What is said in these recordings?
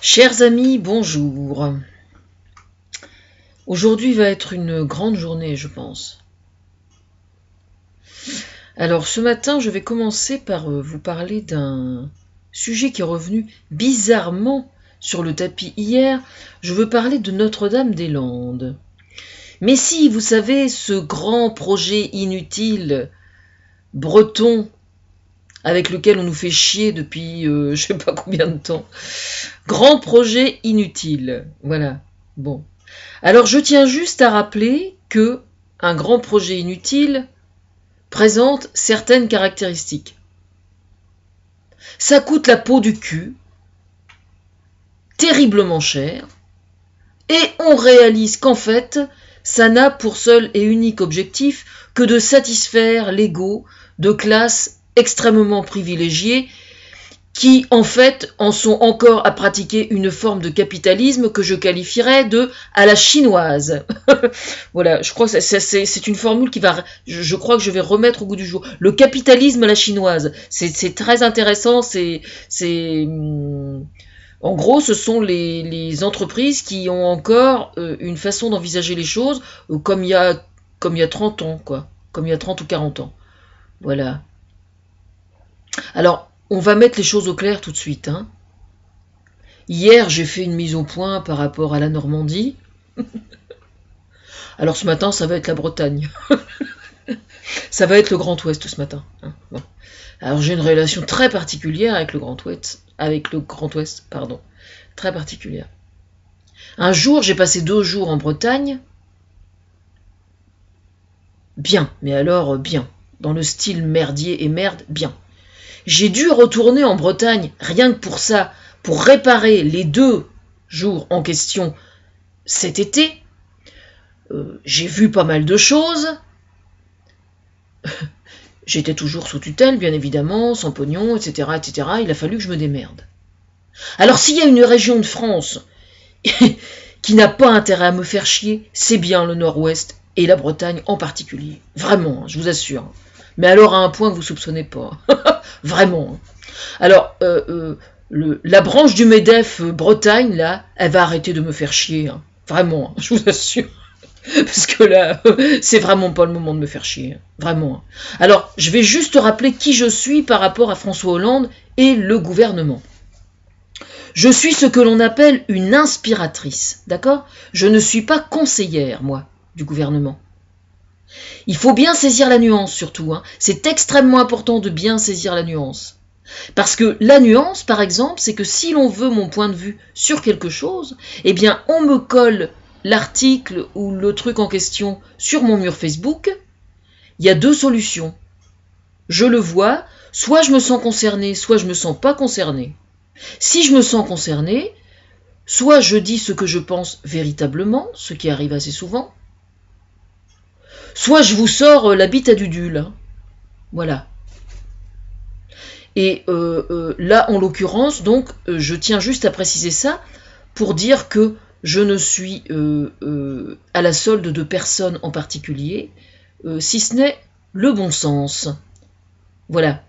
Chers amis, bonjour. Aujourd'hui va être une grande journée, je pense. Alors ce matin, je vais commencer par vous parler d'un sujet qui est revenu bizarrement sur le tapis hier. Je veux parler de Notre-Dame-des-Landes. Mais si, vous savez, ce grand projet inutile breton avec lequel on nous fait chier depuis je sais pas combien de temps. Grand projet inutile. Voilà. Bon. Alors je tiens juste à rappeler que un grand projet inutile présente certaines caractéristiques. Ça coûte la peau du cul, terriblement cher, et on réalise qu'en fait, ça n'a pour seul et unique objectif que de satisfaire l'ego de classes extrêmement privilégiées qui, en fait, en sont encore à pratiquer une forme de capitalisme que je qualifierais de à la chinoise. Voilà, je crois que c'est une formule qui va, je crois que je vais remettre au goût du jour. Le capitalisme à la chinoise, c'est très intéressant, en gros, ce sont les entreprises qui ont encore une façon d'envisager les choses comme il y a 30 ans, quoi. Comme il y a 30 ou 40 ans. Voilà. Alors, on va mettre les choses au clair tout de suite. Hein. Hier, j'ai fait une mise au point par rapport à la Normandie. Alors ce matin, ça va être la Bretagne. Ça va être le Grand Ouest ce matin. Hein. Bon. Alors j'ai une relation très particulière avec le Grand Ouest. Très particulière. Un jour, j'ai passé 2 jours en Bretagne. Bien, mais alors bien. Dans le style merdier et merde, bien. J'ai dû retourner en Bretagne, rien que pour ça, pour réparer les 2 jours en question cet été. J'ai vu pas mal de choses. J'étais toujours sous tutelle, bien évidemment, sans pognon, etc., etc. Il a fallu que je me démerde. Alors s'il y a une région de France qui n'a pas intérêt à me faire chier, c'est bien le Nord-Ouest et la Bretagne en particulier. Vraiment, je vous assure. Mais alors à un point que vous ne soupçonnez pas. Vraiment. Alors, la branche du MEDEF Bretagne, là, elle va arrêter de me faire chier. Hein. Vraiment, je vous assure. Parce que là, c'est vraiment pas le moment de me faire chier. Vraiment. Alors, je vais juste rappeler qui je suis par rapport à François Hollande et le gouvernement. Je suis ce que l'on appelle une inspiratrice, d'accord ? Je ne suis pas conseillère, moi, du gouvernement. Il faut bien saisir la nuance, surtout. Hein. C'est extrêmement important de bien saisir la nuance. Parce que la nuance, par exemple, c'est que si l'on veut mon point de vue sur quelque chose, eh bien, on me colle l'article ou le truc en question sur mon mur Facebook. Il y a 2 solutions. Je le vois, soit je me sens concerné, soit je me sens pas concerné. Si je me sens concerné, soit je dis ce que je pense véritablement, ce qui arrive assez souvent, soit je vous sors la bite à Dudule. Hein. Voilà. Et là, en l'occurrence, donc, je tiens juste à préciser ça pour dire que je ne suis à la solde de personne en particulier, si ce n'est le bon sens. Voilà.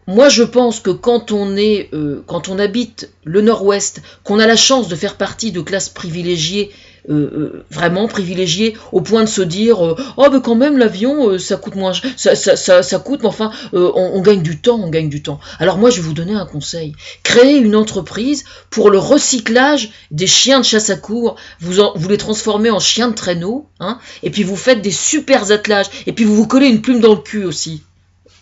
Moi, je pense que quand on habite le Nord-Ouest, qu'on a la chance de faire partie de classes privilégiées, vraiment privilégiées, au point de se dire oh ben quand même l'avion ça coûte moins, ça coûte, mais enfin on gagne du temps, Alors moi, je vais vous donner un conseil. Créez une entreprise pour le recyclage des chiens de chasse à courre. Vous les transformez en chiens de traîneau, hein, et puis vous faites des super attelages, et puis vous collez une plume dans le cul aussi.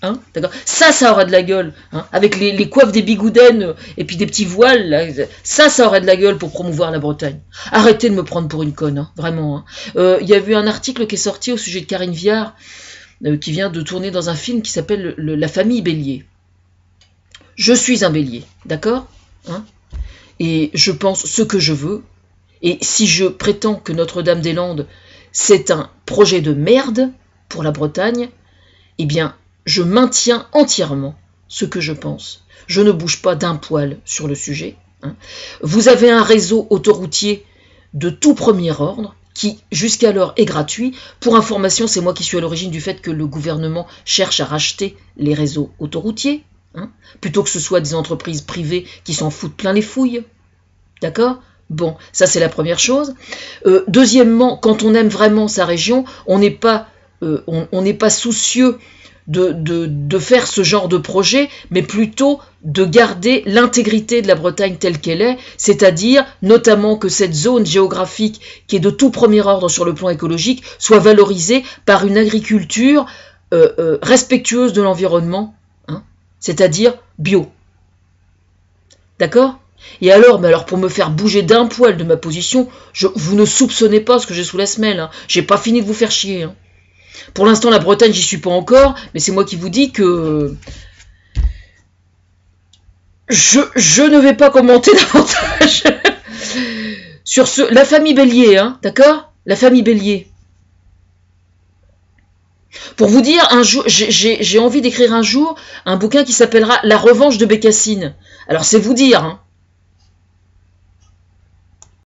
Hein, d'accord. Ça aura de la gueule, hein, avec les coiffes des bigoudaines et puis des petits voiles, là, ça aurait de la gueule pour promouvoir la Bretagne. Arrêtez de me prendre pour une conne, hein, vraiment. Hein. Y a eu un article qui est sorti au sujet de Karine Viard, qui vient de tourner dans un film qui s'appelle La famille Bélier. Je suis un bélier, d'accord, hein, et je pense ce que je veux, et si je prétends que Notre-Dame-des-Landes, c'est un projet de merde pour la Bretagne, eh bien, je maintiens entièrement ce que je pense. Je ne bouge pas d'un poil sur le sujet. Hein. Vous avez un réseau autoroutier de tout premier ordre qui, jusqu'alors, est gratuit. Pour information, c'est moi qui suis à l'origine du fait que le gouvernement cherche à racheter les réseaux autoroutiers, hein, plutôt que ce soit des entreprises privées qui s'en foutent plein les fouilles. D'accord? Bon, ça c'est la première chose. Deuxièmement, quand on aime vraiment sa région, on n'est pas soucieux de faire ce genre de projet, mais plutôt de garder l'intégrité de la Bretagne telle qu'elle est, c'est-à-dire notamment que cette zone géographique qui est de tout premier ordre sur le plan écologique soit valorisée par une agriculture respectueuse de l'environnement, hein, c'est-à-dire bio. D'accord? Et alors, mais alors pour me faire bouger d'un poil de ma position, vous ne soupçonnez pas ce que j'ai sous la semelle. Hein. J'ai pas fini de vous faire chier. Hein. Pour l'instant, la Bretagne, j'y suis pas encore, mais c'est moi qui vous dis que je ne vais pas commenter davantage sur la famille Bélier, hein, d'accord? La famille Bélier. Pour vous dire, un jour, j'ai envie d'écrire un jour un bouquin qui s'appellera La revanche de Bécassine. Alors c'est vous dire, hein.